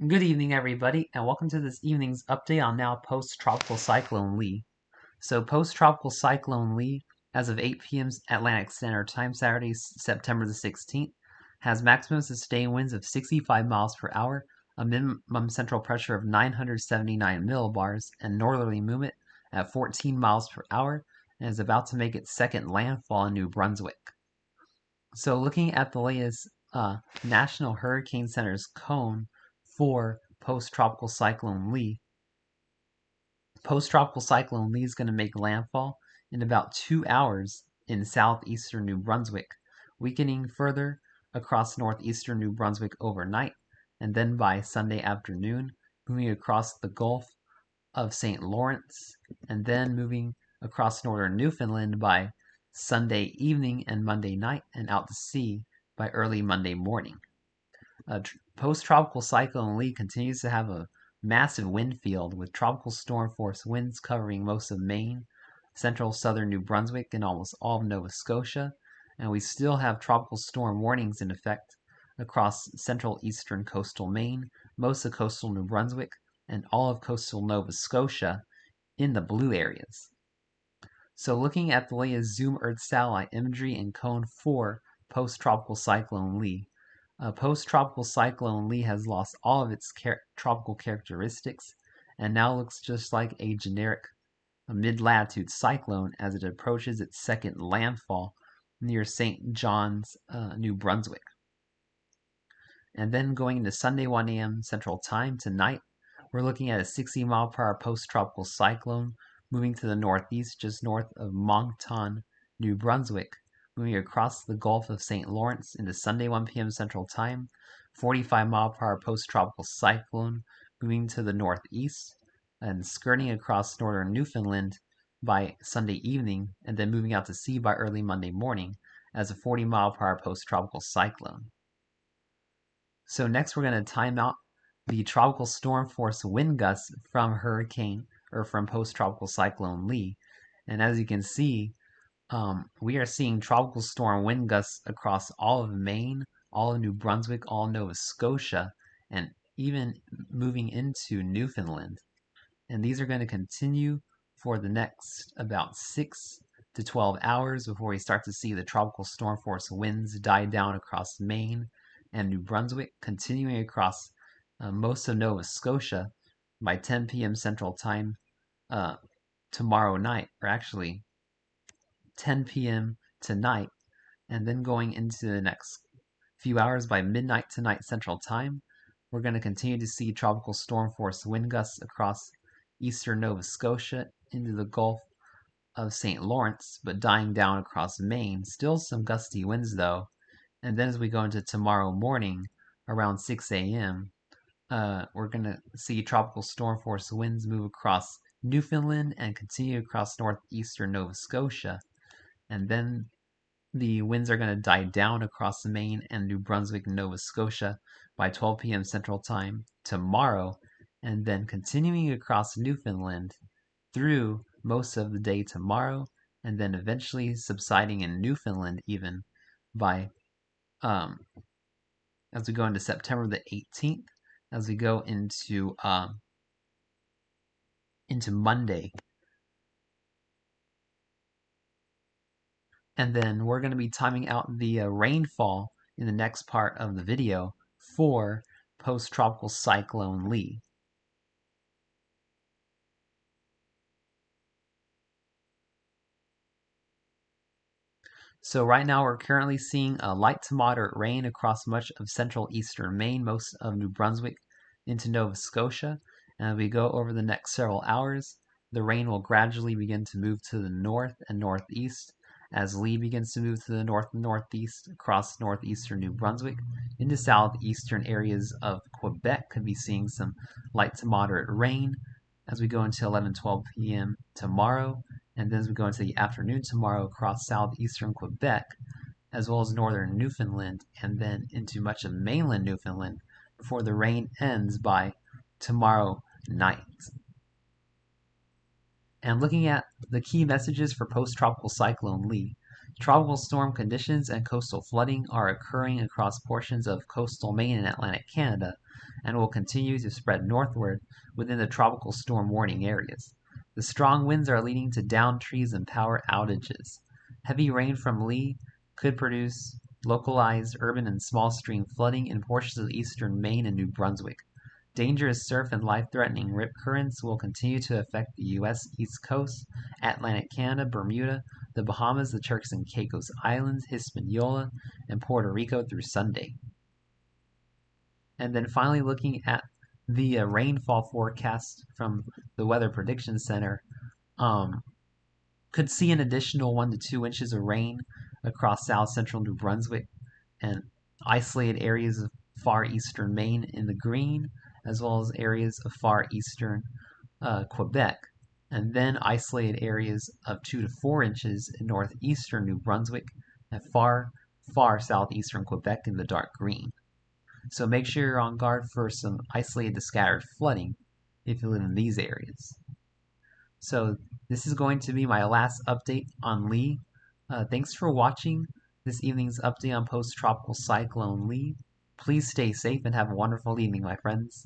Good evening, everybody, and welcome to this evening's update on now Post Tropical Cyclone Lee. So, Post Tropical Cyclone Lee, as of 8 p.m. Atlantic Standard Time, Saturday, September the 16th, has maximum sustained winds of 65 miles per hour, a minimum central pressure of 979 millibars, and northerly movement at 14 miles per hour, and is about to make its second landfall in New Brunswick. So, looking at the latest National Hurricane Center's cone for post-tropical cyclone Lee. Post-tropical cyclone Lee is going to make landfall in about 2 hours in southeastern New Brunswick, weakening further across northeastern New Brunswick overnight, and then by Sunday afternoon, moving across the Gulf of St. Lawrence, and then moving across northern Newfoundland by Sunday evening and Monday night, and out to sea by early Monday morning. Post-tropical cyclone Lee continues to have a massive wind field with tropical storm force winds covering most of Maine, central southern New Brunswick, and almost all of Nova Scotia, and we still have tropical storm warnings in effect across central eastern coastal Maine, most of coastal New Brunswick, and all of coastal Nova Scotia in the blue areas. So looking at the latest Zoom Earth satellite imagery in Cone 4 post-tropical cyclone Lee, post-tropical cyclone Lee has lost all of its tropical characteristics and now looks just like a generic mid-latitude cyclone as it approaches its second landfall near St. John's, New Brunswick. And then going into Sunday 1 a.m. Central Time tonight, we're looking at a 60-mile-per-hour post-tropical cyclone moving to the northeast just north of Moncton, New Brunswick, moving across the Gulf of St. Lawrence into Sunday 1 p.m. Central Time, 45-mile-per-hour post-tropical cyclone moving to the northeast and skirting across northern Newfoundland by Sunday evening and then moving out to sea by early Monday morning as a 40-mile-per-hour post-tropical cyclone. So next we're going to time out the tropical storm force wind gusts from post-tropical cyclone Lee. And as you can see, we are seeing tropical storm wind gusts across all of Maine, all of New Brunswick, all of Nova Scotia, and even moving into Newfoundland. And these are going to continue for the next about 6 to 12 hours before we start to see the tropical storm force winds die down across Maine and New Brunswick, continuing across most of Nova Scotia by 10 p.m. Central Time tomorrow night, or actually 10 p.m. tonight, and then going into the next few hours by midnight tonight Central Time, we're going to continue to see tropical storm force wind gusts across eastern Nova Scotia into the Gulf of St. Lawrence, but dying down across Maine. Still some gusty winds though. And then as we go into tomorrow morning around 6 a.m., we're going to see tropical storm force winds move across Newfoundland and continue across northeastern Nova Scotia. And then the winds are going to die down across Maine and New Brunswick and Nova Scotia by 12 p.m. Central Time tomorrow, and then continuing across Newfoundland through most of the day tomorrow, and then eventually subsiding in Newfoundland even by as we go into September the 18th, as we go into Monday. And then we're going to be timing out the rainfall in the next part of the video for post-tropical cyclone Lee. So right now we're currently seeing a light to moderate rain across much of central eastern Maine, most of New Brunswick into Nova Scotia. And as we go over the next several hours, the rain will gradually begin to move to the north and northeast as Lee begins to move to the north and northeast across northeastern New Brunswick into southeastern areas of Quebec. Could be seeing some light to moderate rain as we go into 11-12 p.m. tomorrow, and then as we go into the afternoon tomorrow across southeastern Quebec, as well as northern Newfoundland, and then into much of mainland Newfoundland before the rain ends by tomorrow night. And looking at the key messages for post-tropical cyclone Lee, Tropical storm conditions and coastal flooding are occurring across portions of coastal Maine and Atlantic Canada and will continue to spread northward within the tropical storm warning areas. The strong winds are leading to downed trees and power outages. Heavy rain from Lee could produce localized urban and small stream flooding in portions of eastern Maine and New Brunswick. Dangerous surf and life-threatening rip currents will continue to affect the U.S. East Coast, Atlantic Canada, Bermuda, the Bahamas, the Turks and Caicos Islands, Hispaniola, and Puerto Rico through Sunday. And then finally looking at the rainfall forecast from the Weather Prediction Center, could see an additional 1 to 2 inches of rain across south central New Brunswick and isolated areas of far eastern Maine in the green, as well as areas of far eastern Quebec, and then isolated areas of 2 to 4 inches in northeastern New Brunswick and far southeastern Quebec in the dark green. So make sure you're on guard for some isolated to scattered flooding if you live in these areas. So this is going to be my last update on Lee. Thanks for watching this evening's update on Post Tropical Cyclone Lee. Please stay safe and have a wonderful evening, my friends.